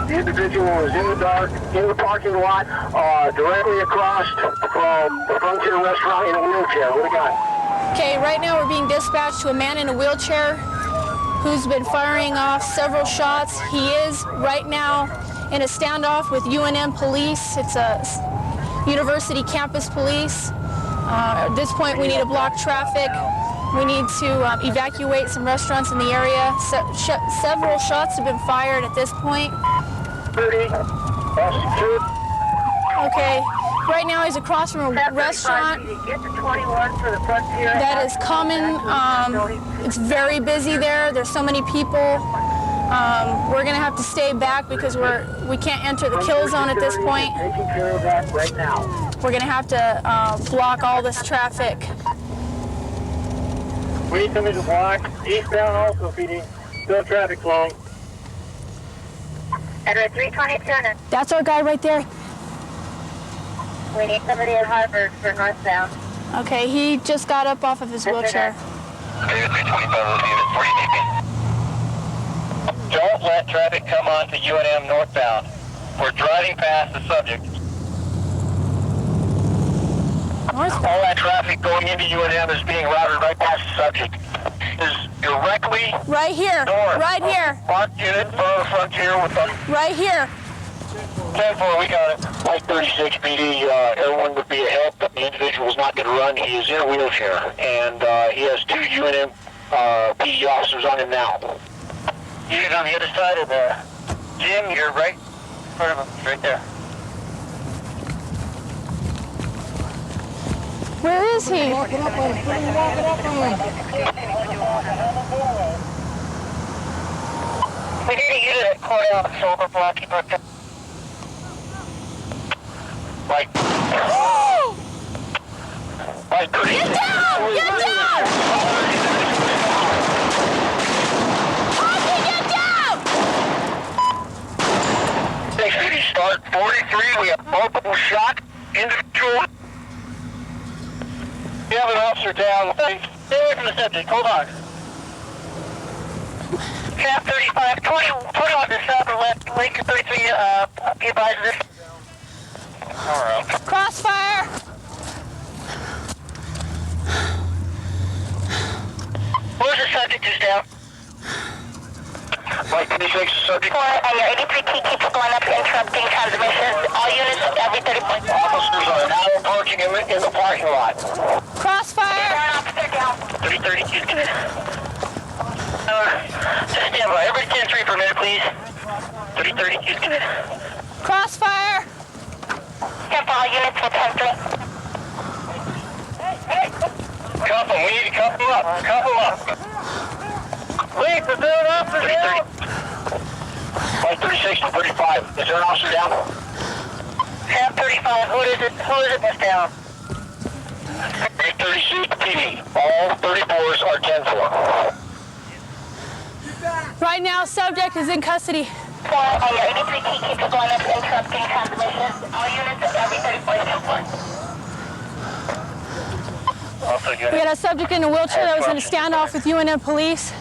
The individual is in the dark, in the parking lot, directly across from the Frontier Restaurant in a wheelchair. What do we got? Okay, right now we're being dispatched to a man in a wheelchair who's been firing off several shots. He is right now in a standoff with UNM police. It's a university campus police. At this point, we need to block traffic. We need to evacuate some restaurants in the area. Several shots have been fired at this point. 30. Okay, right now he's across from a restaurant that is common. It's very busy there. There's so many people. We're gonna have to stay back because we can't enter the kill zone at this point. Taking care of that right now. We're gonna have to block all this traffic. We need somebody to block. Eastbound also feeding. Still traffic flowing. Edward 322. That's our guy right there. We need somebody at Harvard for northbound. Okay, he just got up off of his wheelchair. Don't let traffic come on to UNM northbound. We're driving past the subject. Northbound. All that traffic going into UNM is being routed right past the subject. Is directly Right here. north. Right here. Marked unit for Frontier with the Right here. 10-4, we got it. Like 36 PD, everyone would be a help, but the individual is not going to run. He is in a wheelchair, and he has 2 UNM PD officers on him now. He's on the other side of the gym. You're right in front of him, right there. Where is he? We need to get a courthouse shoulder block. Like, like, Get down! Get down! Hockey, get down! 650 start 43. We have multiple shot individual. We have an officer down. Stay away from the subject. Hold on. Cap 35, 21 to south or left. Lake 33, be advised of this. All right. Crossfire! Where's the subject is down? Like 26 subject. Your 83T keeps going up, interrupting transmission. All units every 30 points. Officers are now approaching him in the parking lot. Crossfire! Officer down. 30-30, just stand by. Everybody stand 3 for a minute, please. 30-30, Crossfire! Temple all units for 10-3. Cuff him. We need to cuff him up. Cuff him up. Please, is there an officer down? Like 36 to 35. Is there an officer down? Cap 35, who is it that's down? 36 PD. All 34s are 10-4. Right now, subject is in custody. Your 83T keeps going up, interrupting transmission. All units every 30 points. We had a subject in a wheelchair that was in a standoff with UNM police.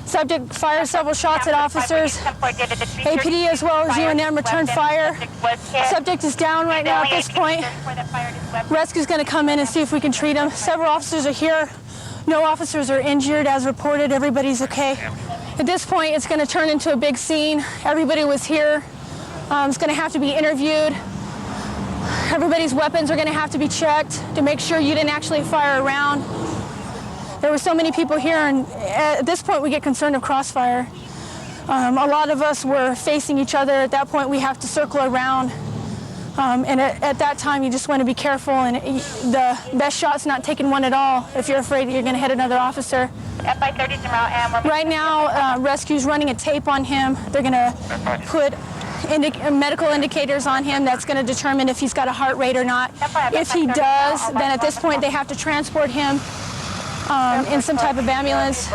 Subject fired several shots at officers. APD as well as UNM returned fire. Subject is down right now at this point. Rescue's going to come in and see if we can treat him. Several officers are here. No officers are injured as reported. Everybody's okay. At this point, it's going to turn into a big scene. Everybody was here. It's going to have to be interviewed. Everybody's weapons are going to have to be checked to make sure you didn't actually fire a round. There were so many people here, and at this point we get concerned of crossfire. A lot of us were facing each other. At that point we have to circle around. And at that time you just want to be careful, and the best shot's not taking one at all if you're afraid that you're going to hit another officer. Right now, Rescue's running a tape on him. They're going to put medical indicators on him that's going to determine if he's got a heart rate or not. If he does, then at this point they have to transport him in some type of ambulance.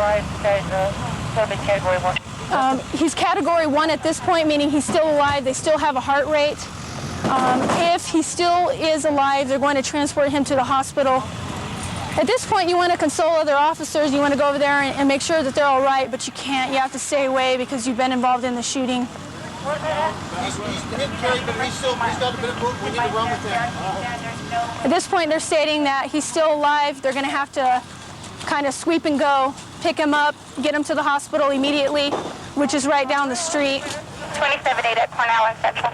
He's category 1 at this point, meaning he's still alive. They still have a heart rate. If he still is alive, they're going to transport him to the hospital. At this point, you want to console other officers. You want to go over there and make sure that they're all right, but you can't. You have to stay away because you've been involved in the shooting. He's hit Kerry, but he's got a bit of movement. We need to run with him. At this point, they're stating that he's still alive. They're going to have to kind of sweep and go, pick him up, get him to the hospital immediately, which is right down the street. 27-8 at Cornell and Central.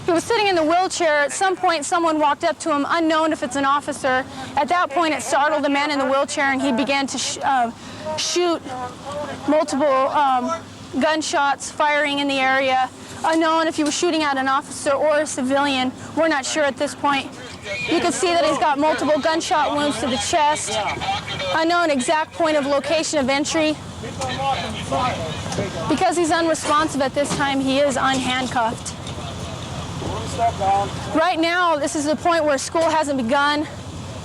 He was sitting in the wheelchair. At some point, someone walked up to him, unknown if it's an officer. At that point, it startled the man in the wheelchair, and he began to shoot multiple gunshots, firing in the area. Unknown if he was shooting at an officer or a civilian. We're not sure at this point. You can see that he's got multiple gunshot wounds to the chest. Unknown exact point of location of entry. Because he's unresponsive at this time, he is unhandcuffed. Right now, this is the point where school hasn't begun.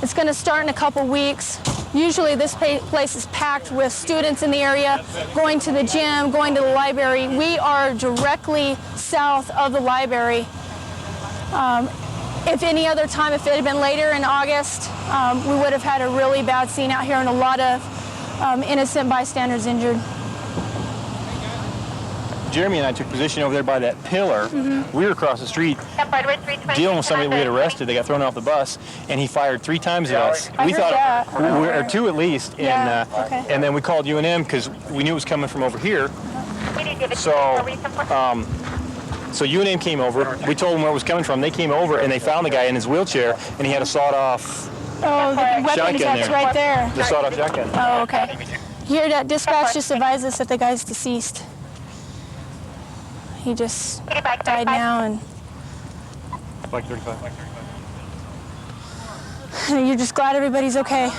It's going to start in a couple weeks. Usually this place is packed with students in the area, going to the gym, going to the library. We are directly south of the library. If any other time, if it had been later in August, we would have had a really bad scene out here and a lot of innocent bystanders injured. Jeremy and I took position over there by that pillar. We were across the street dealing with somebody we had arrested. They got thrown off the bus, and he fired 3 times at us. I We heard thought, that. or 2 at least, Yeah, and okay. and then we called UNM because we knew it was coming from over here. So UNM came over. We told them where it was coming from. They came over and they found the guy in his wheelchair, and he had a sawed-off Oh, the weapon shotgun that's there. right there. The sawed-off shotgun. Oh, okay. Here, that dispatch just advised us that the guy's deceased. He just died now, and Like 35. you're just glad everybody's okay.